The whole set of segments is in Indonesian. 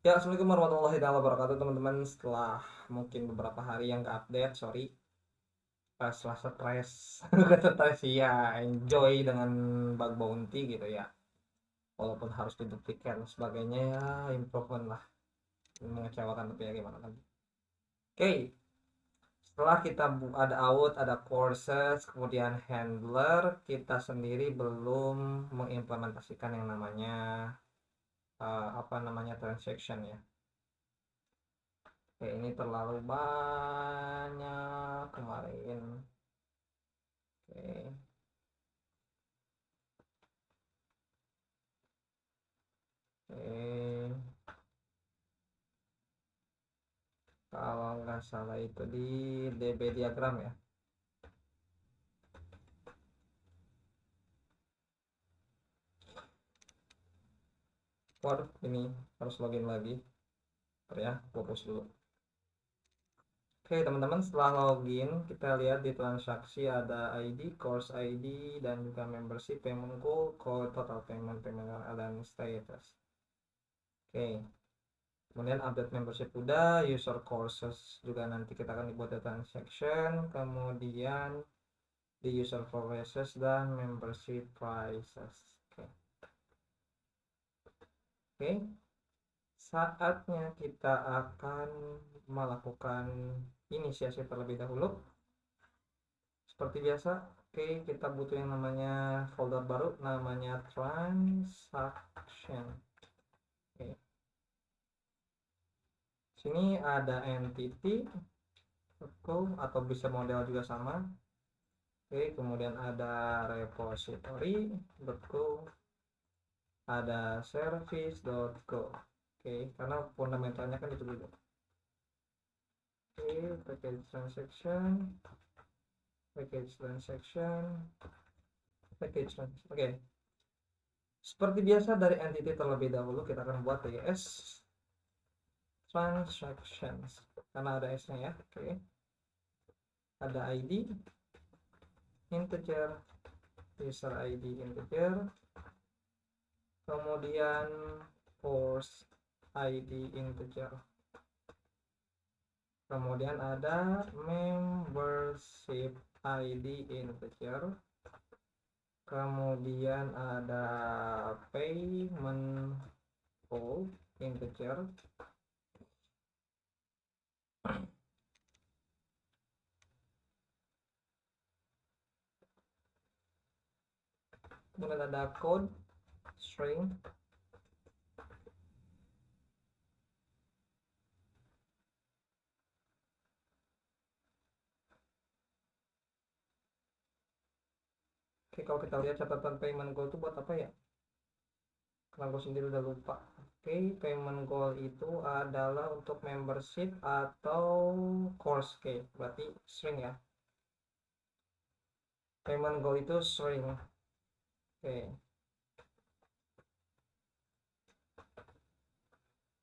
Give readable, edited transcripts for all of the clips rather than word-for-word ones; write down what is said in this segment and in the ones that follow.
Ya, Assalamualaikum warahmatullahi wabarakatuh teman-teman. Setelah mungkin beberapa hari yang ke update, sorry, setelah stres, bukan stres sih ya, enjoy dengan bug bounty gitu ya. Walaupun harus tutup tiket dan sebagainya ya, improvement lah. Mengecewakan tapi ya gimana lagi. Oke, setelah kita ada out, ada courses, kemudian handler, kita sendiri belum mengimplementasikan yang namanya apa namanya transaction ya. Oke, ini terlalu banyak kemarin. Oke, oke. Kalau nggak salah itu di DB diagram ya. Waduh, ini harus login lagi. Bentar ya, fokus dulu. Oke, teman-teman, setelah login, kita lihat di transaksi ada ID, course ID, dan juga membership, payment goal, code, total payment, payment dan status. Oke, kemudian update membership udah, user courses juga nanti kita akan dibuat di transaction, kemudian di user prices dan membership prices. Oke, oke. Saatnya kita akan melakukan inisiasi terlebih dahulu. Seperti biasa, oke, kita butuh yang namanya folder baru, namanya transaction. Oke, sini ada entity, betul, atau bisa model juga sama. Oke, kemudian ada repository, betul, ada service.go. Oke, karena fundamentalnya kan itu dulu. Oke, package transaction, package transaction, package transaction. Oke, seperti biasa dari entity terlebih dahulu kita akan buat ts transactions karena ada s-nya ya. Oke, ada id integer, user id integer, kemudian course id integer, kemudian ada membership id integer, kemudian ada payment goal integer, kemudian ada code string. Oke, kalau kita lihat catatan payment goal itu buat apa ya? Karena gue sendiri udah lupa. Oke, payment goal itu adalah untuk membership atau course. Oke, berarti string ya. Payment goal itu string. Oke,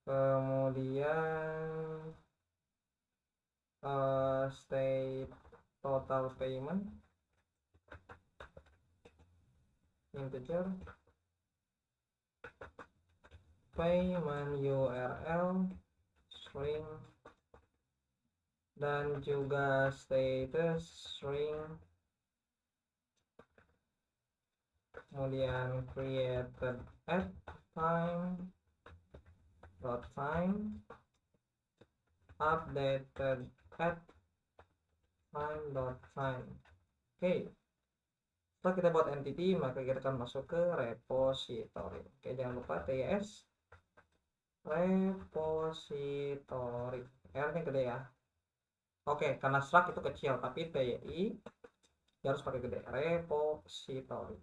kemudian state total payment integer, payment URL string, dan juga status string, kemudian created at time dot time, updated at time dot time. Oke, setelah kita buat entity maka kita akan masuk ke repository. Oke, jangan lupa ts repository, R nya gede ya. Oke, karena struct itu kecil tapi ti harus pakai gede, repository.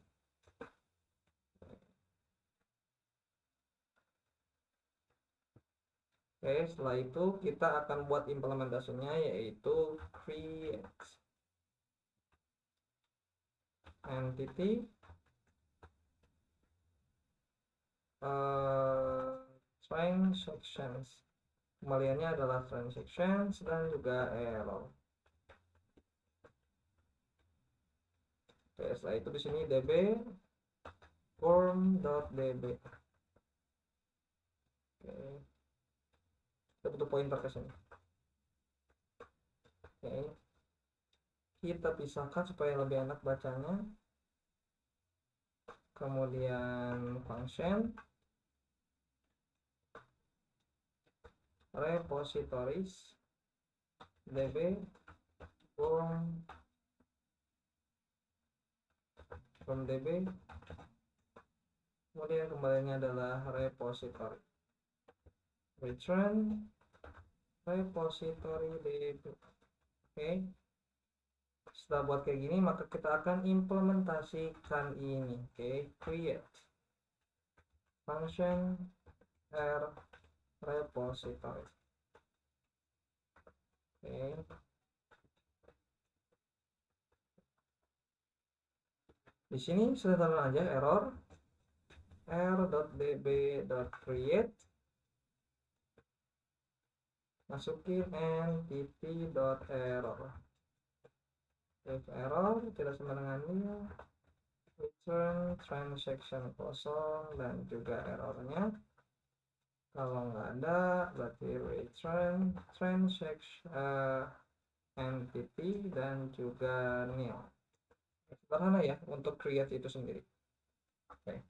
Oke, setelah itu kita akan buat implementasinya yaitu create entity transactions. Kembaliannya adalah transactions dan juga error. Oke, setelah itu di sini db form.db. Oke, kita butuh pointer ke sini. Oke, kita pisahkan supaya lebih enak bacanya. Kemudian function repositories db from db, kemudian kembalinya adalah repository return repository db. Oke, setelah buat kayak gini maka kita akan implementasikan ini. Oke, create function r repository. Oke, di sini sederhana aja, error r.db.create, masukin entity.error. If error tidak sama dengan nil, return transaction kosong dan juga errornya. Kalau nggak ada berarti return transaction entity dan juga nil. Sederhana ya untuk create itu sendiri. Oke.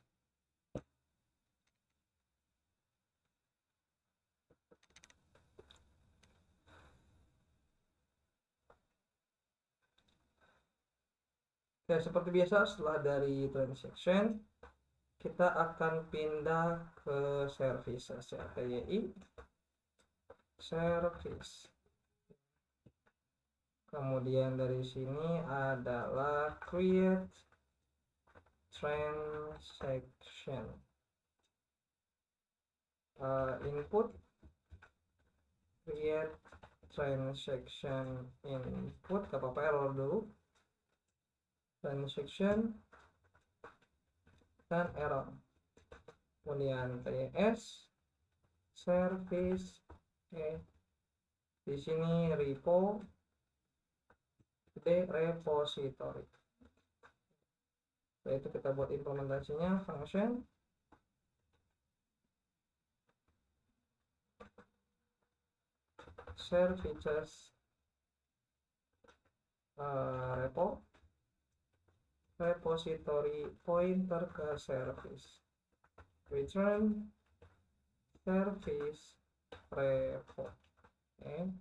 Ya, seperti biasa setelah dari transaction kita akan pindah ke services ya, TYI service. Kemudian dari sini adalah create transaction input, create transaction input, gak apa-apa error dulu, transaction dan error. Kemudian TS service. Oke, di sini repo de repository. Yaitu kita buat implementasinya function services repo repository pointer ke service, return service repo. Oke.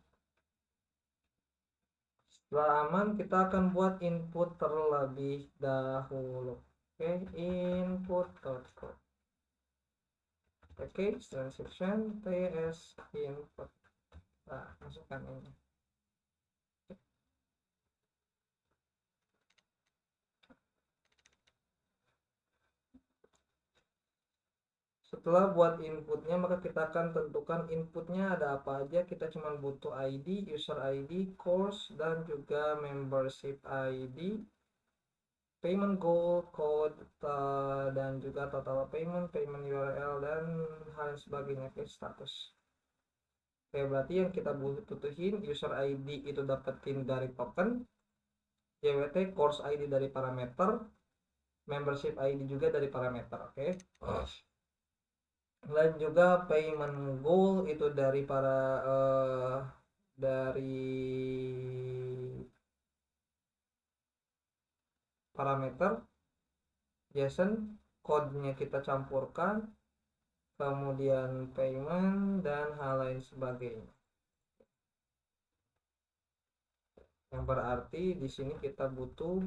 Setelah aman kita akan buat input terlebih dahulu. Oke, input.code. Oke, transaction ts input. Nah, masukkan ini. Setelah buat inputnya maka kita akan tentukan inputnya ada apa aja. Kita cuma butuh ID, user ID, course dan juga membership ID, payment goal, code, dan juga total payment, payment URL dan hal sebagainya ke status. Oke, berarti yang kita butuhin user ID itu dapetin dari token, JWT course ID dari parameter, membership ID juga dari parameter. Oke. Dan juga payment goal itu dari parameter JSON, code-nya kita campurkan, kemudian payment dan hal lain sebagainya. Yang berarti di sini kita butuh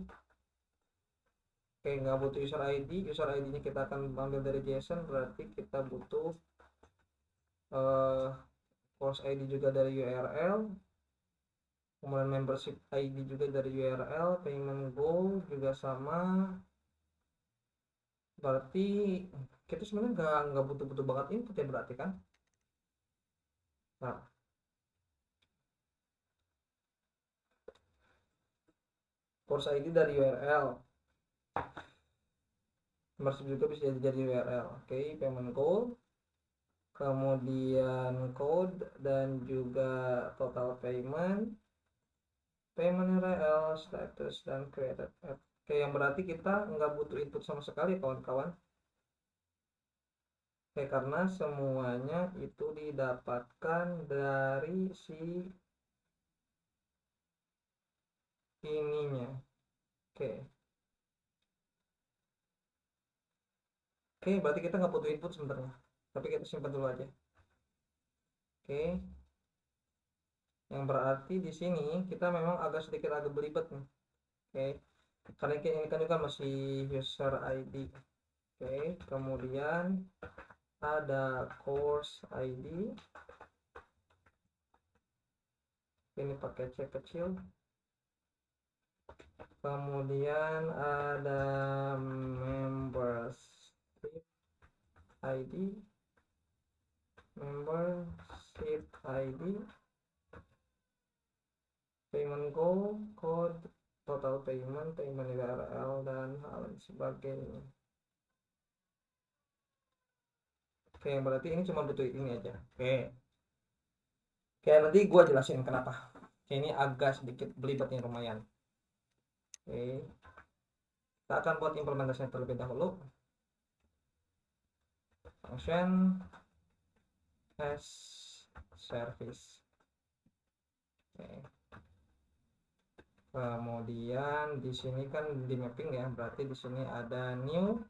nggak butuh user ID-nya kita akan ambil dari JSON, berarti kita butuh course ID juga dari URL, kemudian membership ID juga dari URL, payment goal juga sama. Berarti kita sebenarnya nggak butuh banget input ya berarti kan. Nah, course ID dari URL, membership juga bisa jadi URL. Oke, payment goal, kemudian code dan juga total payment, payment URL, status dan created app. Oke, yang berarti kita nggak butuh input sama sekali kawan-kawan. Oke, karena semuanya itu di didapatkan dari si ininya. Oke. Oke, berarti kita nggak butuh input sebenarnya. Tapi kita simpan dulu aja. Oke. Yang berarti di sini kita memang sedikit agak belibet nih. Oke. Karena ini kan juga masih user ID. Oke, kemudian ada course ID. Ini pakai C kecil. Kemudian ada membership ID, payment goal, code, total payment URL, dan hal sebagainya. Oke, berarti ini cuma butuh ini aja. Oke, nanti gue jelasin kenapa. Ini agak sedikit belibet nih, lumayan. Oke, kita akan buat implementasinya terlebih dahulu. Function as service. Oke. Kemudian di sini kan di mapping ya, berarti di sini ada new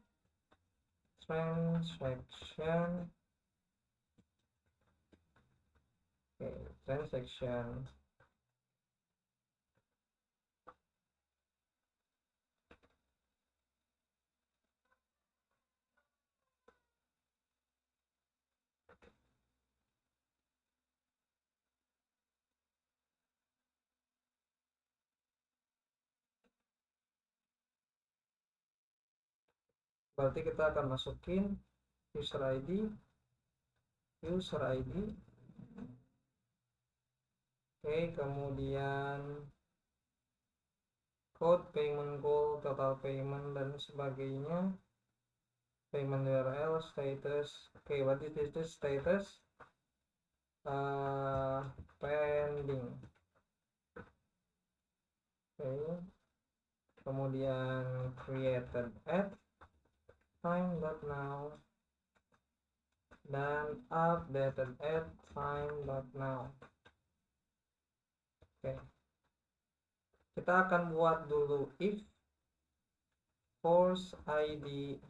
transaction. Oke, transaction. Berarti kita akan masukin user ID. Oke, kemudian code, payment goal, total payment, dan sebagainya. Payment URL, status. Oke, what is this status? Pending. Oke, kemudian created at time.now dan updated at time.now. Oke, kita akan buat dulu if course ID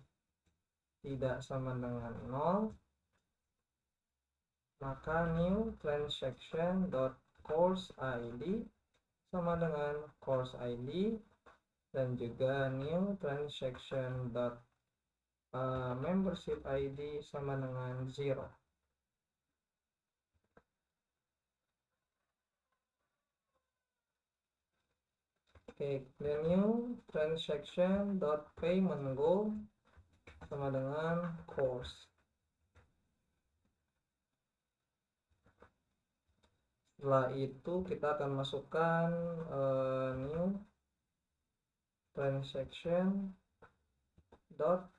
tidak sama dengan 0, maka new transaction dot course ID sama dengan course ID, dan juga new transaction dot membership ID sama dengan 0. Oke, the new transaction dot payment goal sama dengan course. Setelah itu kita akan masukkan new transaction dot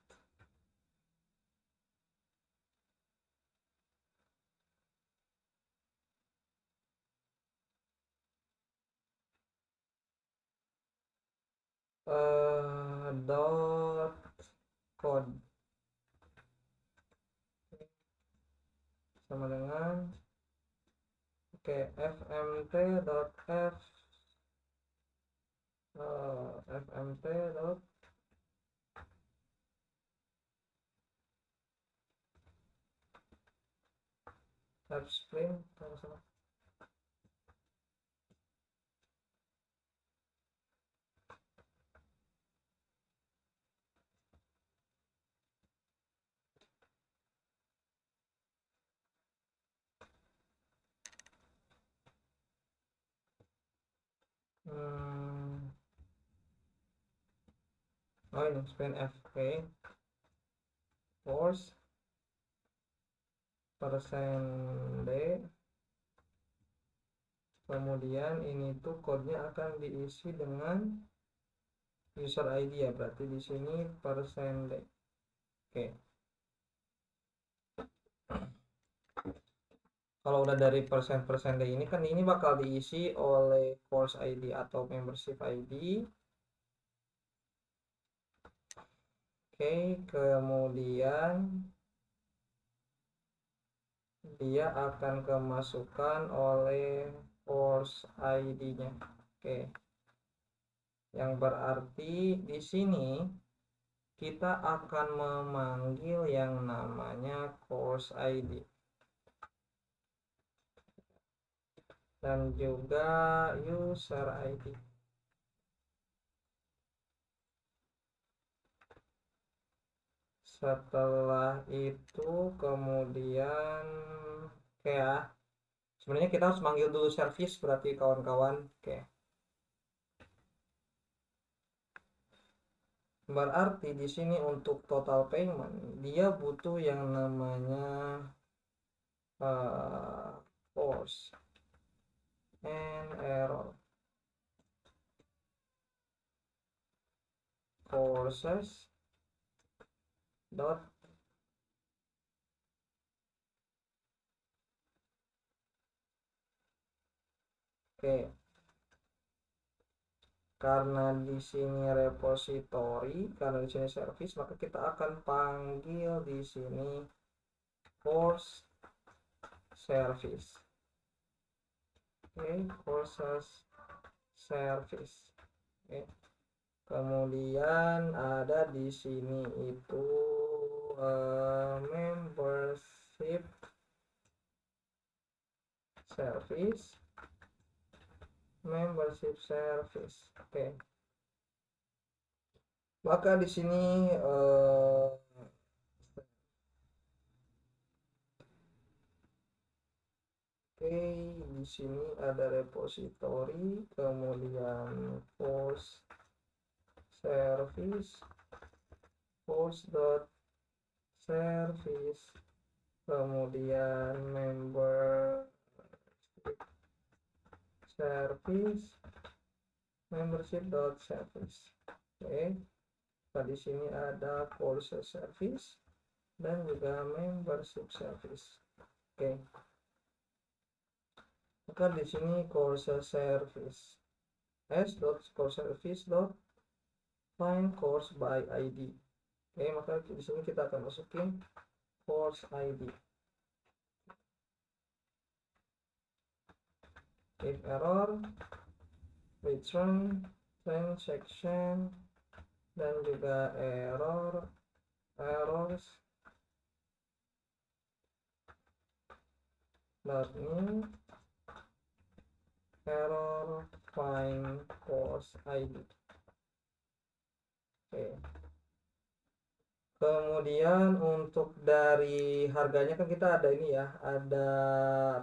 code sama dengan fmt dot string. Ini spanf. Oke, force %d. Kemudian ini tuh kodenya akan diisi dengan user ID ya, berarti di sini %d. Oke, kalau udah dari %d ini kan ini bakal diisi oleh course ID atau membership ID. Oke, kemudian dia akan kemasukan oleh course ID-nya. Oke. Yang berarti di sini kita akan memanggil yang namanya course ID dan juga user ID. Setelah itu kemudian kayak sebenarnya kita harus manggil dulu service berarti kawan-kawan. Oke. Berarti di sini untuk total payment dia butuh yang namanya force and error. Forces dot oke. Karena di sini repository, karena di sini service, maka kita akan panggil di sini force service. Oke, forces service. Oke. Kemudian ada di sini itu membership service. Membership service. Oke. Maka di sini oke, di sini ada repository, kemudian force service, force.service, kemudian service, membership.service. Oke, di sini ada force service dan juga membership service. Oke. Maka di sini course service s.course service find course by ID. Oke, maka di sini kita akan masukin course ID. If error, return transaction dan juga errors new error find course ID. Oke. Kemudian untuk dari harganya kan kita ada ini ya, ada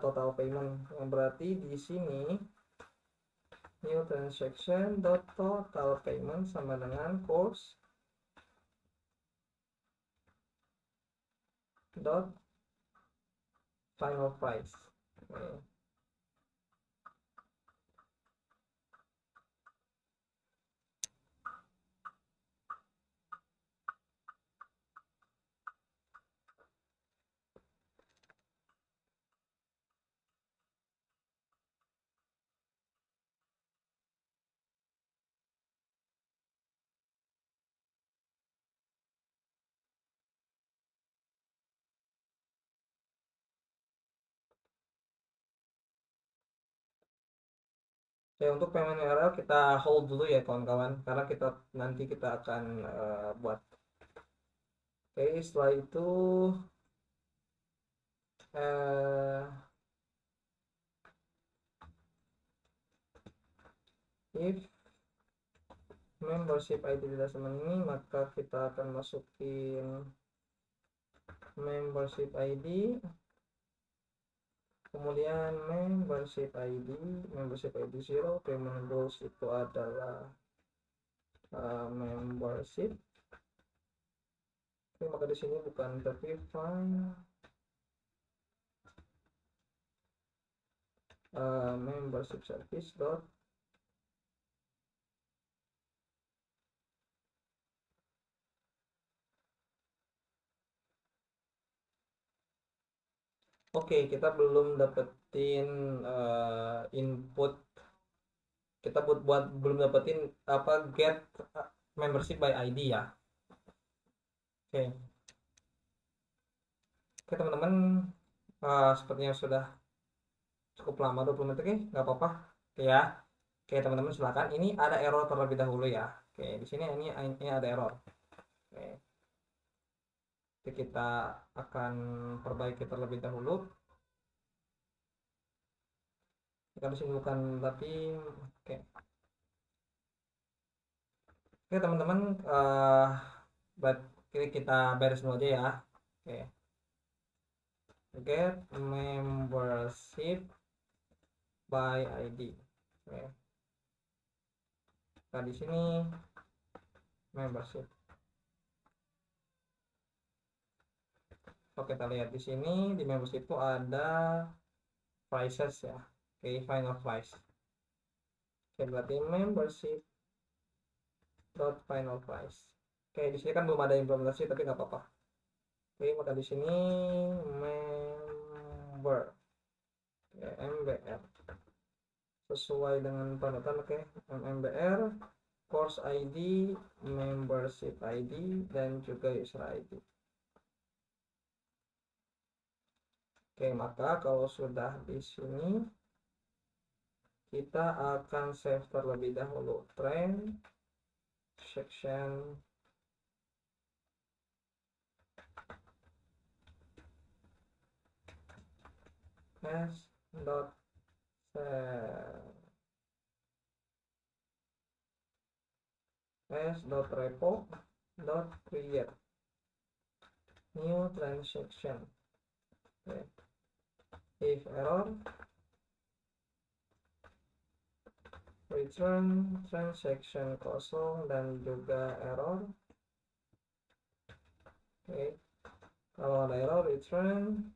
total payment yang berarti di sini new transaction dot total payment sama dengan course dot final price. Oke. Oke, untuk payment URL kita hold dulu ya kawan-kawan, karena nanti kita akan buat. Oke, setelah itu if membership ID tidak sama ini, maka kita akan masukin membership ID, kemudian membership ID 0, payment rules itu adalah membership. Oke, maka di sini bukan tapi find membership service dot oke, kita belum dapetin input, kita belum dapetin apa get membership by ID ya. Oke, teman-teman, Sepertinya sudah cukup lama 20 menit, oke, nggak apa-apa. Oke ya. Oke, teman-teman silakan. Ini ada error terlebih dahulu ya. Oke, di sini ini ada error. Oke. Jadi kita akan perbaiki terlebih dahulu. Kita di sini bukan tapi oke. Oke, teman-teman, kita beres dulu aja ya. Oke. Get membership by ID. Oke. Nah, di sini membership. Oke, kita lihat di sini di membership itu ada prices ya. Oke, final price. Oke, berarti membership dot final price. Oke, di sini kan belum ada implementasi tapi nggak apa-apa. Oke, maka di sini member, oke, MBR sesuai dengan panutan. Oke, MBR, course ID, membership ID, dan juga user ID. Oke, maka kalau sudah di sini kita akan save terlebih dahulu transaction as dot as dot repo dot create new transaction. Okay. If error, return transaction kosong dan juga error. Oke, kalau ada error return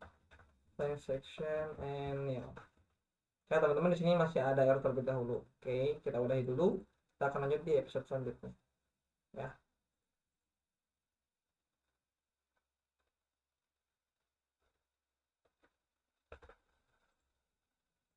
transaction and nil. Ya teman-teman, di sini masih ada error terlebih dahulu. Oke, kita udahi dulu. Kita akan lanjut di episode selanjutnya. Ya.